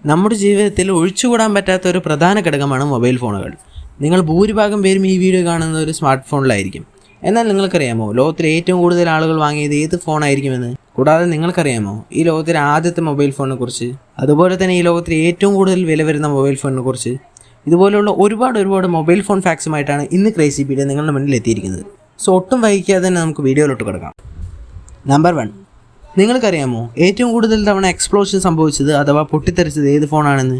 നമ്മുടെ ജീവിതത്തിൽ ഒഴിച്ചുകൂടാൻ പറ്റാത്ത ഒരു പ്രധാന ഘടകമാണ് മൊബൈൽ ഫോണുകൾ. നിങ്ങൾ ഭൂരിഭാഗം പേരും ഈ വീഡിയോ കാണുന്നത് ഒരു സ്മാർട്ട് ഫോണിലായിരിക്കും. എന്നാൽ നിങ്ങൾക്കറിയാമോ ലോകത്തിലെ ഏറ്റവും കൂടുതൽ ആളുകൾ വാങ്ങിയത് ഏത് ഫോണായിരിക്കുമെന്ന്? കൂടാതെ നിങ്ങൾക്കറിയാമോ ഈ ലോകത്തിലെ ആദ്യത്തെ മൊബൈൽ ഫോണിനെ കുറിച്ച്? അതുപോലെ തന്നെ ഈ ലോകത്തിലെ ഏറ്റവും കൂടുതൽ വില വരുന്ന മൊബൈൽ ഫോണിനെ കുറിച്ച്? ഇതുപോലുള്ള ഒരുപാട് മൊബൈൽ ഫോൺ ഫാക്ട്സുമായിട്ടാണ് ഇന്ന് ക്രേസിപീഡിയ നിങ്ങളുടെ മുന്നിൽ എത്തിയിരിക്കുന്നത്. സോ ഒട്ടും വൈകിക്കാതെ തന്നെ നമുക്ക് വീഡിയോയിലോട്ട് കിടക്കാം. നമ്പർ 1, നിങ്ങൾക്കറിയാമോ ഏറ്റവും കൂടുതൽ തവണ എക്സ്പ്ലോഷൻ സംഭവിച്ചത് അഥവാ പൊട്ടിത്തെറിച്ചത് ഏത് ഫോണാണെന്ന്?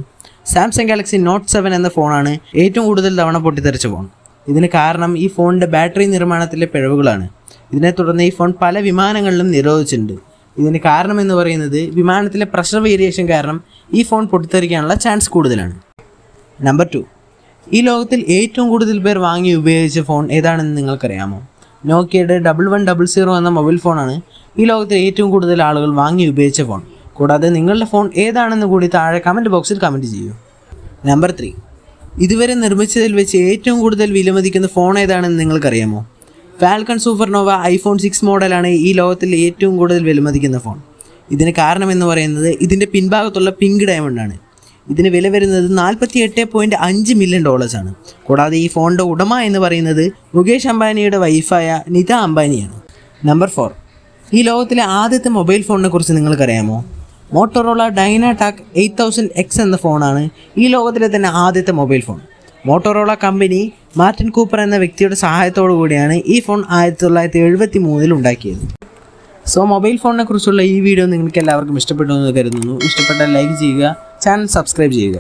സാംസങ് ഗാലക്സി നോട്ട് 7 എന്ന ഫോണാണ് ഏറ്റവും കൂടുതൽ തവണ പൊട്ടിത്തെറിച്ച ഫോൺ. ഇതിന് കാരണം ഈ ഫോണിൻ്റെ ബാറ്ററി നിർമ്മാണത്തിലെ പിഴവുകളാണ്. ഇതിനെ തുടർന്ന് ഈ ഫോൺ പല വിമാനങ്ങളിലും നിരോധിച്ചിട്ടുണ്ട്. ഇതിന് കാരണം എന്ന് പറയുന്നത് വിമാനത്തിലെ പ്രഷർ വേരിയേഷൻ കാരണം ഈ ഫോൺ പൊട്ടിത്തെറിക്കാനുള്ള ചാൻസ് കൂടുതലാണ്. നമ്പർ 2, ഈ ലോകത്തിൽ ഏറ്റവും കൂടുതൽ പേർ വാങ്ങി ഉപയോഗിച്ച ഫോൺ ഏതാണെന്ന് നിങ്ങൾക്കറിയാമോ? നോക്കിയയുടെ 1100 എന്ന മൊബൈൽ ഫോണാണ് ഈ ലോകത്തിൽ ഏറ്റവും കൂടുതൽ ആളുകൾ വാങ്ങി ഉപയോഗിച്ച ഫോൺ. കൂടാതെ നിങ്ങളുടെ ഫോൺ ഏതാണെന്ന് കൂടി താഴെ കമൻറ്റ് ബോക്സിൽ കമൻറ്റ് ചെയ്യൂ. നമ്പർ 3, ഇതുവരെ നിർമ്മിച്ചതിൽ വെച്ച് ഏറ്റവും കൂടുതൽ വിലമതിക്കുന്ന ഫോൺ ഏതാണെന്ന് നിങ്ങൾക്കറിയാമോ? ഫാൽക്കൺ സൂപ്പർനോവ iPhone 6 മോഡലാണ് ഈ ലോകത്തിൽ ഏറ്റവും കൂടുതൽ വിലമതിക്കുന്ന ഫോൺ. ഇതിന് കാരണമെന്ന് പറയുന്നത് ഇതിൻ്റെ പിൻഭാഗത്തുള്ള പിങ്ക് ഡയമണ്ടാണ്. ഇതിന് വില വരുന്നത് $48.5 മില്യൺ ആണ്. കൂടാതെ ഈ ഫോണിൻ്റെ ഉടമ എന്ന് പറയുന്നത് മുകേഷ് അംബാനിയുടെ വൈഫായ നിത അംബാനിയാണ്. നമ്പർ 4, ഈ ലോകത്തിലെ ആദ്യത്തെ മൊബൈൽ ഫോണിനെ കുറിച്ച് നിങ്ങൾക്കറിയാമോ? മോട്ടോറോള ഡൈനാടാക് 8000X എന്ന ഫോണാണ് ഈ ലോകത്തിലെ തന്നെ ആദ്യത്തെ mobile phone. Motorola company Martin Cooper എന്ന വ്യക്തിയുടെ സഹായത്തോടു കൂടിയാണ് ഈ ഫോൺ 1973 ഉണ്ടാക്കിയത്. സോ മൊബൈൽ ഫോണിനെ കുറിച്ചുള്ള ഈ വീഡിയോ നിങ്ങൾക്ക് എല്ലാവർക്കും ഇഷ്ടപ്പെട്ടു എന്ന് കരുതുന്നു. ഇഷ്ടപ്പെട്ടാൽ ലൈക്ക് ചെയ്യുക, ചാനൽ സബ്സ്ക്രൈബ് ചെയ്യുക.